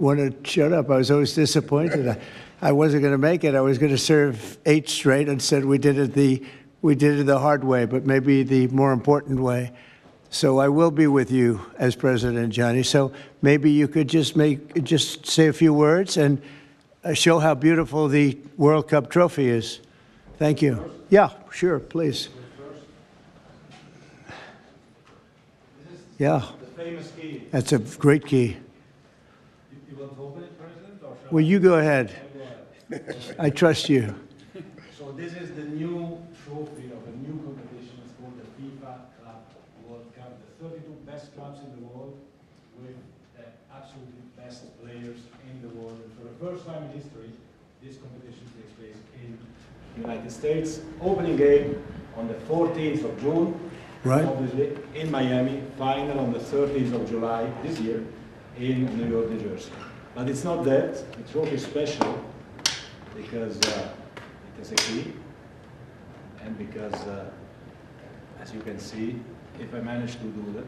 want to shut up. I was always disappointed. I wasn't going to make it. I was going to serve 8 straight. Instead, we did it the hard way, but maybe the more important way. So I will be with you as president, Johnny. So maybe you could just say a few words and show how beautiful the World Cup trophy is. Thank you. Yeah, sure, please. Yeah. The famous key. That's a great key. You want to open it, President? Or Well, you go ahead. I trust you. So this is the new trophy of a new competition. It's called the FIFA World Cup. The 32 best clubs in the world with the absolutely best players in the world. And for the first time in history, this competition takes place in the United States. Opening game on the 14th of June. Right. Obviously in Miami. Final on the 13th of July this year in New York, New Jersey. But it's not that. The trophy is special because it is a key, and because, as you can see, if I manage to do that,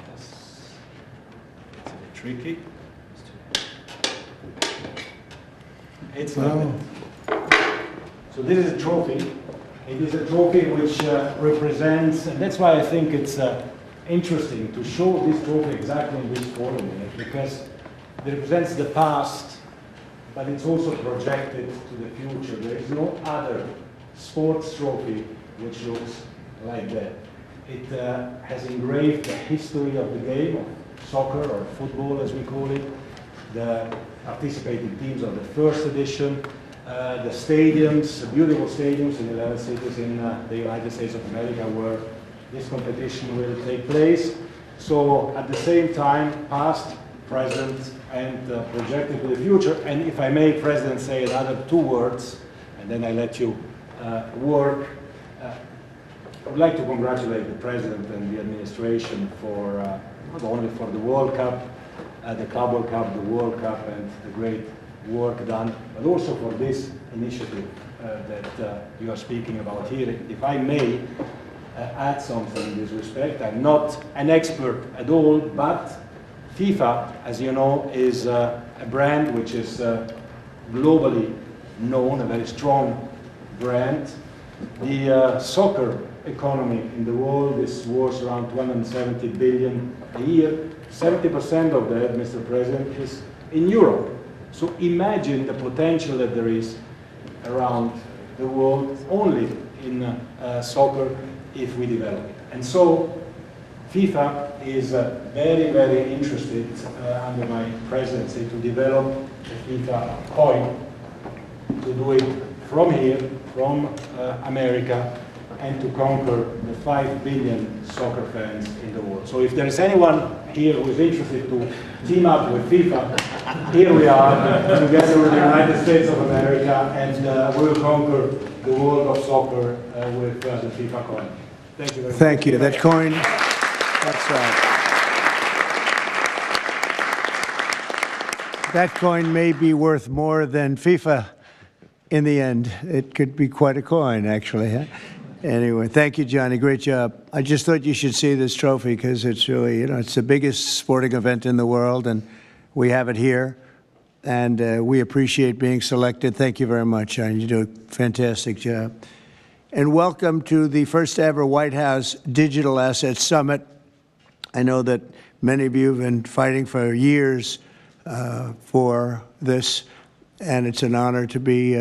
yes, it's a bit tricky. It's like that. So this is a trophy. It is a trophy which represents, and that's why I think it's interesting to show this trophy exactly in this form, because it represents the past, but it's also projected to the future. There is no other sports trophy which looks like that. It has engraved the history of the game, of soccer or football as we call it, the participating teams of the first edition, the stadiums, the beautiful stadiums in 11 cities in the United States of America where this competition will take place. So at the same time, past, present, and projected to the future. And if I may, President, say another 2 words, and then I let you work. I would like to congratulate the President and the administration for not only for the World Cup, the Club World Cup, the World Cup, and the great work done, but also for this initiative that you are speaking about here. If I may add something in this respect, I'm not an expert at all, but FIFA, as you know, is a brand which is globally known, a very strong brand. The soccer economy in the world is worth around 270 billion a year. 70% of that, Mr. President, is in Europe. So imagine the potential that there is around the world only in soccer if we develop it. And so FIFA is very, very interested under my presidency to develop a FIFA coin, to do it from here, from America, and to conquer the 5 billion soccer fans in the world. So if there is anyone here who is interested to team up with FIFA, here we are, together with the United States of America, and we will conquer the world of soccer with the FIFA coin. Thank you very much. Thank you. That coin, that's right. That coin may be worth more than FIFA in the end. It could be quite a coin, actually. Huh? Anyway, thank you, Johnny. Great job. I just thought you should see this trophy because it's really, it's the biggest sporting event in the world, and we have it here. And we appreciate being selected. Thank you very much, Johnny. You do a fantastic job. And welcome to the first ever White House Digital Assets Summit. I know that many of you have been fighting for years for this, and it's an honor to be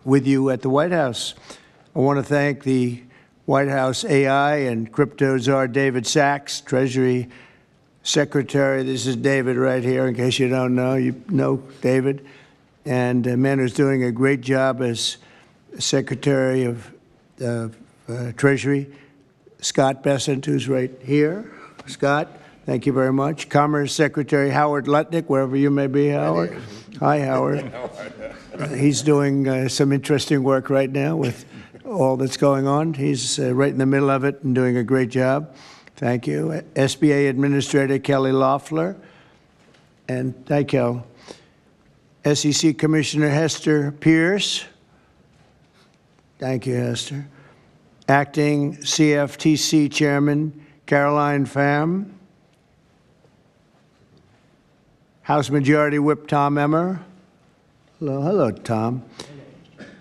with you at the White House. I want to thank the White House AI and crypto czar David Sachs, Treasury Secretary. This is David right here, in case you don't know. You know David. And a man who's doing a great job as Secretary of Treasury, Scott Bessent, who's right here. Scott, thank you very much. Commerce Secretary Howard Lutnick, wherever you may be, Howard. Hi, Howard. He's doing some interesting work right now with all that's going on. He's right in the middle of it and doing a great job. Thank you. SBA Administrator Kelly Loeffler. And hi, Kel. SEC Commissioner Hester Pierce. Thank you, Hester. Acting CFTC Chairman Caroline Pham. House Majority Whip Tom Emmer. Hello, hello, Tom.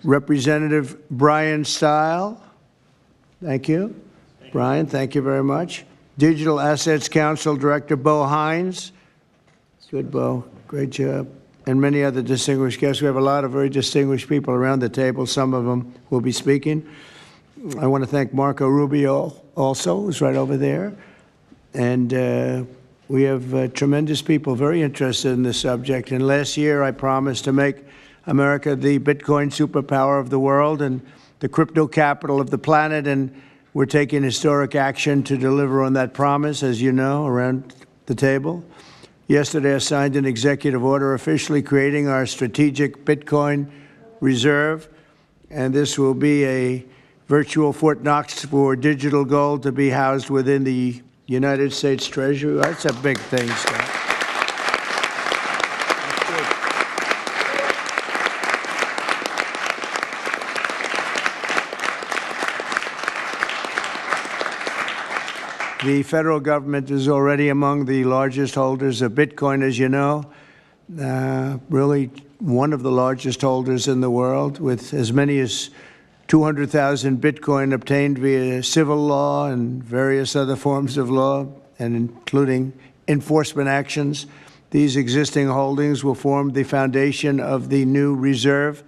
Representative Brian Stile. Thank you. Brian, thank you very much. Digital Assets Council Director Bo Hines. Good, Bo. Great job. And many other distinguished guests. We have a lot of very distinguished people around the table. Some of them will be speaking. I want to thank Marco Rubio also, who's right over there. And we have tremendous people very interested in this subject. And last year, I promised to make America the Bitcoin superpower of the world and the crypto capital of the planet. And we're taking historic action to deliver on that promise, as you know, around the table. Yesterday, I signed an executive order officially creating our strategic Bitcoin reserve. And this will be a virtual Fort Knox for digital gold to be housed within the United States Treasury. That's a big thing, Scott. The federal government is already among the largest holders of Bitcoin, as you know, really one of the largest holders in the world, with as many as 200,000 Bitcoin obtained via civil law and various other forms of law, and including enforcement actions. These existing holdings will form the foundation of the new reserve.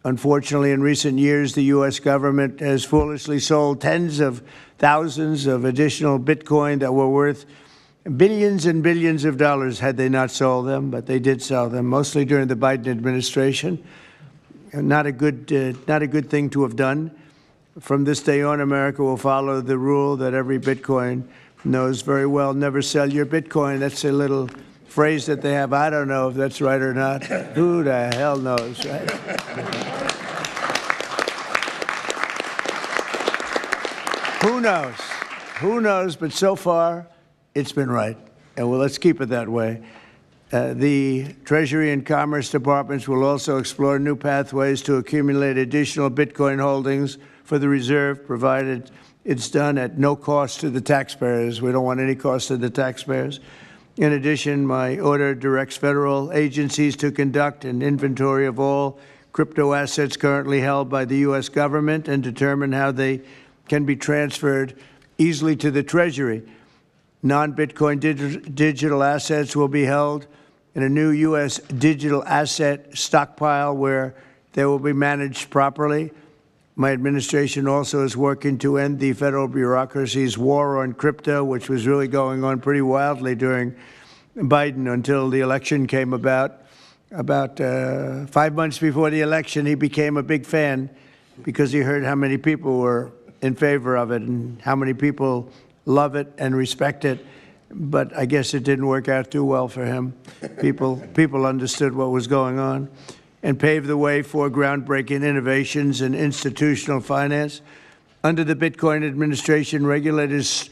Unfortunately, in recent years, the U.S. government has foolishly sold tens of thousands of additional Bitcoin that were worth billions and billions of dollars had they not sold them, but they did sell them, mostly during the Biden administration. Not a good thing to have done. From this day on, America will follow the rule that every Bitcoin knows very well: never sell your Bitcoin. That's a little phrase that they have. I don't know if that's right or not. Who the hell knows, right? Who knows? Who knows? But so far, it's been right. And well, let's keep it that way. The Treasury and Commerce Departments will also explore new pathways to accumulate additional Bitcoin holdings for the reserve, provided it's done at no cost to the taxpayers. We don't want any cost to the taxpayers. In addition, my order directs federal agencies to conduct an inventory of all crypto assets currently held by the U.S. government and determine how they can be transferred easily to the Treasury. Non-Bitcoin digital assets will be held in a new U.S. digital asset stockpile where they will be managed properly. My administration also is working to end the federal bureaucracy's war on crypto, which was really going on pretty wildly during Biden until the election came about. About 5 months before the election, he became a big fan because he heard how many people were in favor of it and how many people love it and respect it. But I guess it didn't work out too well for him. People understood what was going on and paved the way for groundbreaking innovations in institutional finance. Under the Bitcoin administration, regulators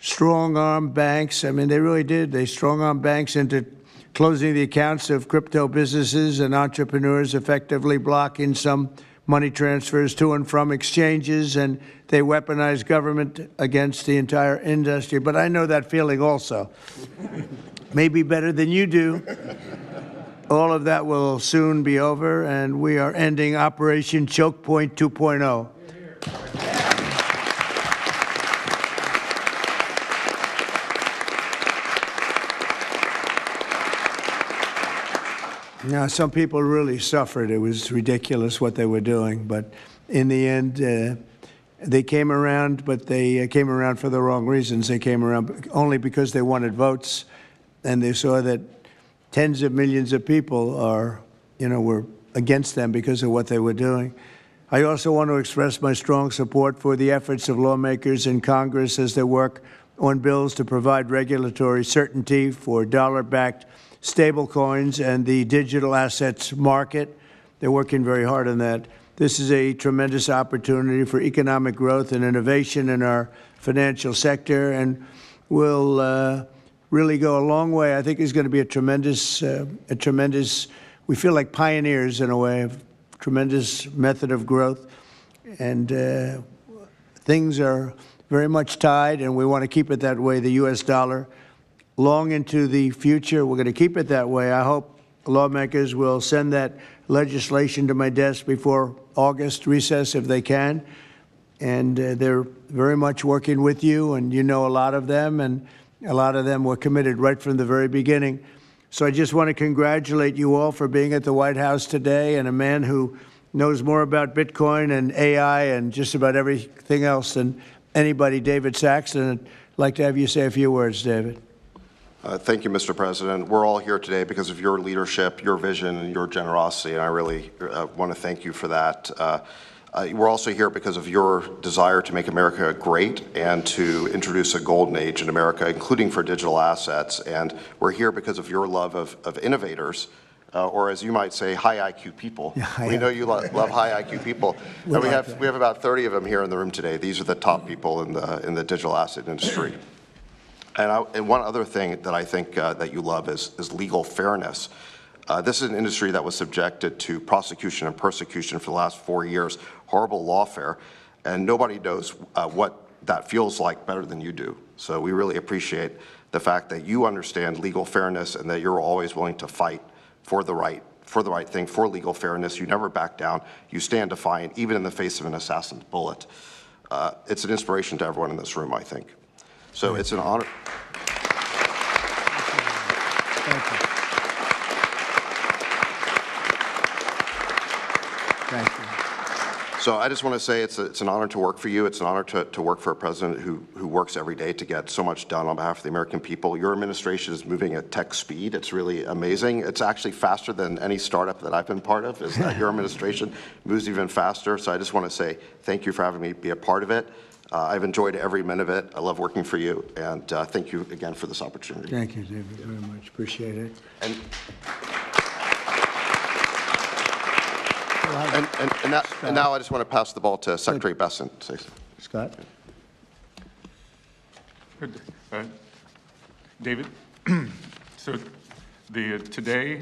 strong-armed banks. I mean, they really did. They strong-armed banks into closing the accounts of crypto businesses and entrepreneurs, effectively blocking some money transfers to and from exchanges, and they weaponized government against the entire industry. But I know that feeling also. Maybe better than you do. All of that will soon be over, and we are ending Operation Choke Point 2.0. Now, some people really suffered. It was ridiculous what they were doing. But in the end, they came around, but they came around for the wrong reasons. They came around only because they wanted votes, and they saw that tens of millions of people were against them because of what they were doing. I also want to express my strong support for the efforts of lawmakers in Congress as they work on bills to provide regulatory certainty for dollar-backed stablecoins and the digital assets market. They're working very hard on that. This is a tremendous opportunity for economic growth and innovation in our financial sector, and will really go a long way. I think it's going to be a tremendous, we feel like pioneers in a way, of tremendous method of growth. And things are very much tied, and we want to keep it that way. The U.S. dollar long into the future. We're going to keep it that way. I hope lawmakers will send that legislation to my desk before August recess if they can. And they're very much working with you, and you know a lot of them, and a lot of them were committed right from the very beginning. So I just want to congratulate you all for being at the White House today, and a man who knows more about Bitcoin and AI and just about everything else than anybody, David Saxton. I'd like to have you say a few words, David. Thank you, Mr. President. We're all here today because of your leadership, your vision, and your generosity, and I really want to thank you for that. We're also here because of your desire to make America great and to introduce a golden age in America, including for digital assets. And we're here because of your love of innovators, or as you might say, high IQ people. Yeah, we know you love high IQ people. And we have about 30 of them here in the room today. These are the top people in the digital asset industry. And one other thing that I think that you love is legal fairness. This is an industry that was subjected to prosecution and persecution for the last 4 years, horrible lawfare, and nobody knows what that feels like better than you do. So we really appreciate the fact that you understand legal fairness and that you're always willing to fight for the right thing, for legal fairness. You never back down. You stand defiant, even in the face of an assassin's bullet. It's an inspiration to everyone in this room, I think. So it's an honor. Thank you. Thank you. So I just want to say it's an honor to work for you. It's an honor to work for a president who works every day to get so much done on behalf of the American people. Your administration is moving at tech speed. It's really amazing. It's actually faster than any startup that I've been part of. Is that your administration moves even faster. So I just want to say thank you for having me be a part of it. I've enjoyed every minute of it. I love working for you, and thank you again for this opportunity. Thank you, David, very much. Appreciate it. And now I just want to pass the ball to Secretary Besson. Scott? Good. David, so today,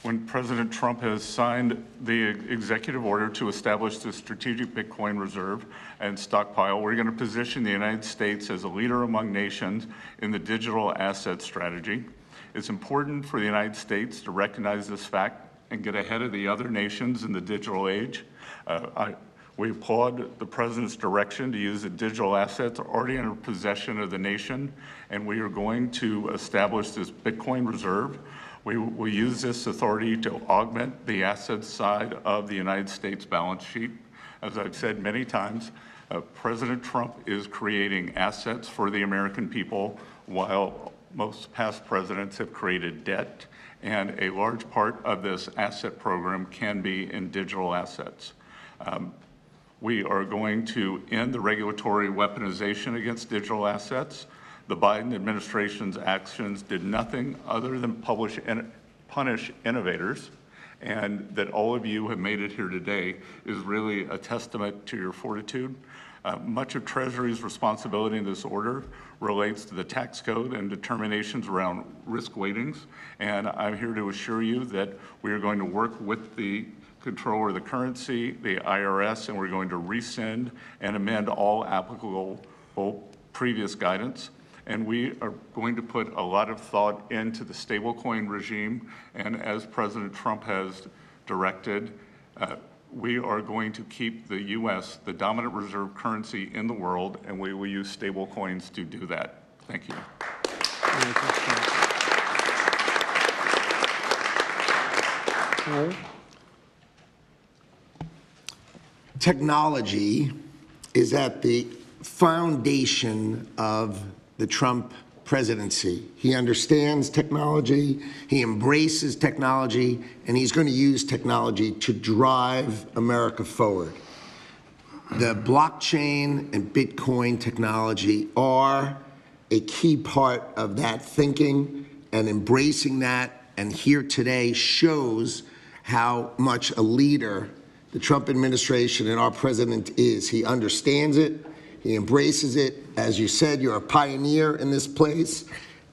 when President Trump has signed the executive order to establish the strategic Bitcoin reserve and stockpile, we're going to position the United States as a leader among nations in the digital asset strategy. It's important for the United States to recognize this fact and get ahead of the other nations in the digital age. We applaud the President's direction to use the digital assets already in possession of the nation, and we are going to establish this Bitcoin reserve. We will use this authority to augment the asset side of the United States balance sheet. As I've said many times, President Trump is creating assets for the American people while most past presidents have created debt, and a large part of this asset program can be in digital assets. We are going to end the regulatory weaponization against digital assets. The Biden administration's actions did nothing other than punish innovators, and that all of you have made it here today is really a testament to your fortitude. Much of Treasury's responsibility in this order relates to the tax code and determinations around risk weightings, and I'm here to assure you that we are going to work with the Controller of the Currency, the IRS, and we're going to rescind and amend all applicable previous guidance. And we are going to put a lot of thought into the stablecoin regime, and as President Trump has directed, we are going to keep the U.S. the dominant reserve currency in the world, and we will use stablecoins to do that. Thank you. Technology is at the foundation of the Trump presidency. He understands technology, he embraces technology, and he's going to use technology to drive America forward. The blockchain and Bitcoin technology are a key part of that thinking, and embracing that, and here today shows how much a leader the Trump administration and our president is. He understands it. He embraces it. As you said, you're a pioneer in this place,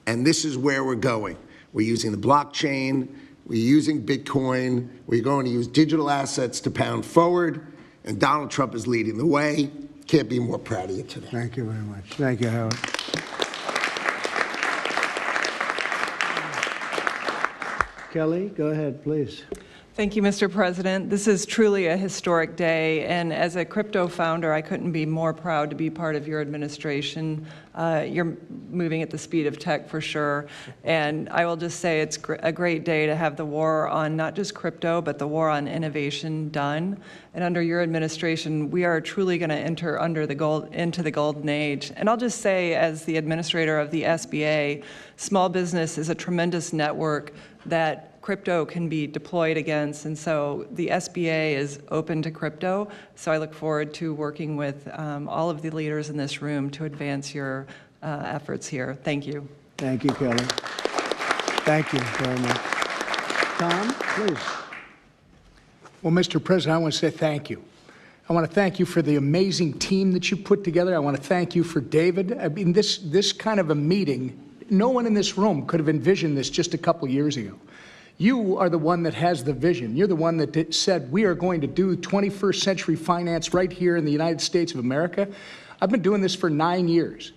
and this is where we're going. We're using the blockchain. We're using Bitcoin. We're going to use digital assets to pound forward, and Donald Trump is leading the way. Can't be more proud of you today. Thank you very much. Thank you, Howard. Kelly, go ahead, please. Thank you, Mr. President. This is truly a historic day, and as a crypto founder, I couldn't be more proud to be part of your administration. You're moving at the speed of tech for sure, and I will just say it's a great day to have the war on not just crypto, but the war on innovation done. And under your administration, we are truly going to enter into the golden age. And I'll just say, as the administrator of the SBA, small business is a tremendous network that crypto can be deployed against, and so the SBA is open to crypto. So I look forward to working with all of the leaders in this room to advance your efforts here. Thank you. Thank you, Kelly. Thank you very much. Tom, please. Well, Mr. President, I want to say thank you. I want to thank you for the amazing team that you put together. I want to thank you for David. I mean, this kind of a meeting, no one in this room could have envisioned this just a couple years ago. You are the one that has the vision. You're the one that said, we are going to do 21st century finance right here in the United States of America. I've been doing this for 9 years.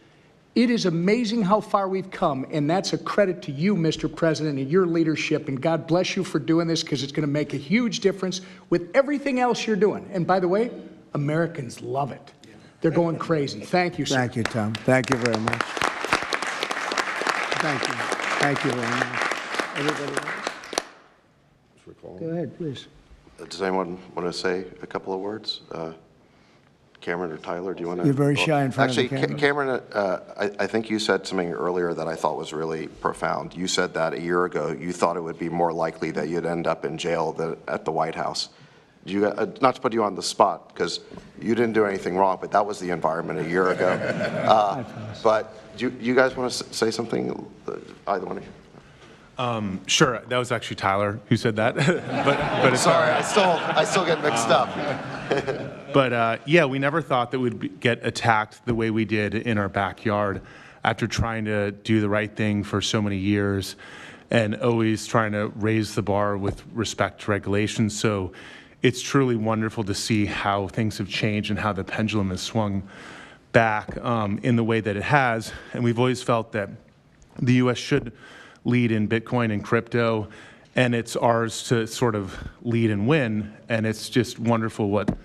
It is amazing how far we've come, and that's a credit to you, Mr. President, and your leadership, and God bless you for doing this, because it's going to make a huge difference with everything else you're doing. And by the way, Americans love it. They're going crazy. Thank you, sir. Thank you, Tom. Thank you very much. Thank you. Thank you very much. Everybody else? Go ahead, please. Does anyone want to say a couple of words? Cameron or Tyler, do you want to? You're very shy in front of the camera. Actually, Cameron, I think you said something earlier that I thought was really profound. You said that a year ago you thought it would be more likely that you'd end up in jail than at the White House. Not to put you on the spot, because you didn't do anything wrong, but that was the environment a year ago. But do you guys want to say something, either one of you? Sure, that was actually Tyler who said that. but it's Sorry, I still get mixed up. But yeah, we never thought that we'd get attacked the way we did in our backyard after trying to do the right thing for so many years and always trying to raise the bar with respect to regulations. So it's truly wonderful to see how things have changed and how the pendulum has swung back in the way that it has. And we've always felt that the U.S. should lead in Bitcoin and crypto, and it's ours to sort of lead and win. And it's just wonderful what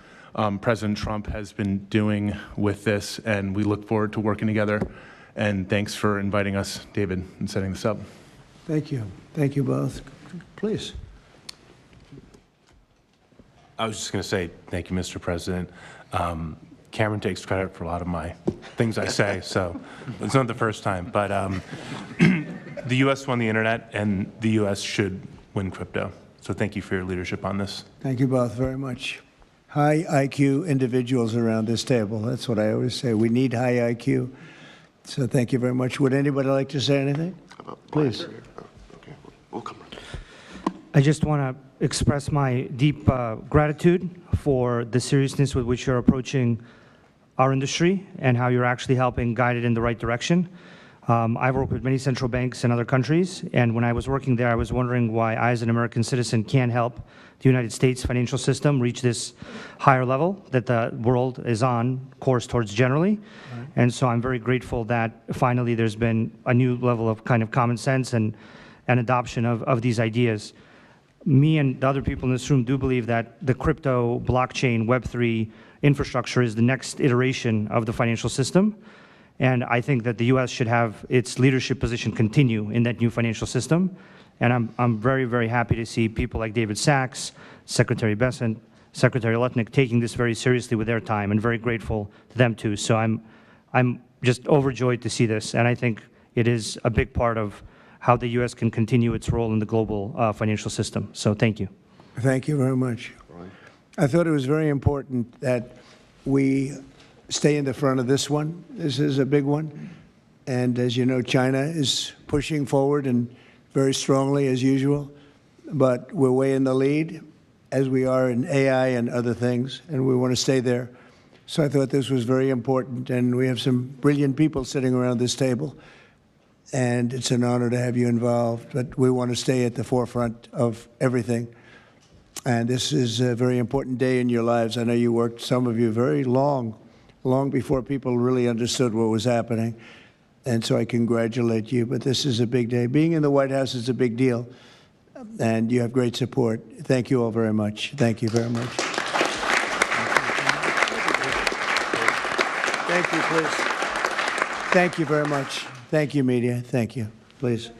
President Trump has been doing with this, and we look forward to working together. And thanks for inviting us, David, and setting this up. Thank you. Thank you both. Please. I was just going to say thank you, Mr. President. Cameron takes credit for a lot of my things I say, so it's not the first time. But the U.S. won the internet, and the U.S. should win crypto. So thank you for your leadership on this. Thank you both very much. High IQ individuals around this table. That's what I always say. We need high IQ. So thank you very much. Would anybody like to say anything? Please. Okay, we'll come right. I just want to express my deep gratitude for the seriousness with which you're approaching our industry and how you're actually helping guide it in the right direction. I've worked with many central banks in other countries, and when I was working there, I was wondering why I, as an American citizen, can't help the United States financial system reach this higher level that the world is on course towards generally. Right. And so I'm very grateful that finally there's been a new level of kind of common sense and adoption of these ideas. Me and the other people in this room do believe that the crypto, blockchain, Web3 infrastructure is the next iteration of the financial system. And I think that the U.S. should have its leadership position continue in that new financial system. And I'm very, very happy to see people like David Sachs, Secretary Bessent, Secretary Lutnick taking this very seriously with their time, and very grateful to them too. So I'm just overjoyed to see this, and I think it is a big part of how the U.S. can continue its role in the global financial system. So thank you. Thank you very much. Right. I thought it was very important that we stay in the front of this one. This is a big one. And as you know, China is pushing forward and very strongly as usual. But we're way in the lead, as we are in AI and other things, and we want to stay there. So I thought this was very important, and we have some brilliant people sitting around this table, and it's an honor to have you involved. But we want to stay at the forefront of everything. And this is a very important day in your lives. I know you worked, some of you, very long before people really understood what was happening. And so I congratulate you, but this is a big day. Being in the White House is a big deal. and you have great support. Thank you all very much. Thank you very much. Thank you, please. Thank you very much. Thank you, media. Thank you. Please.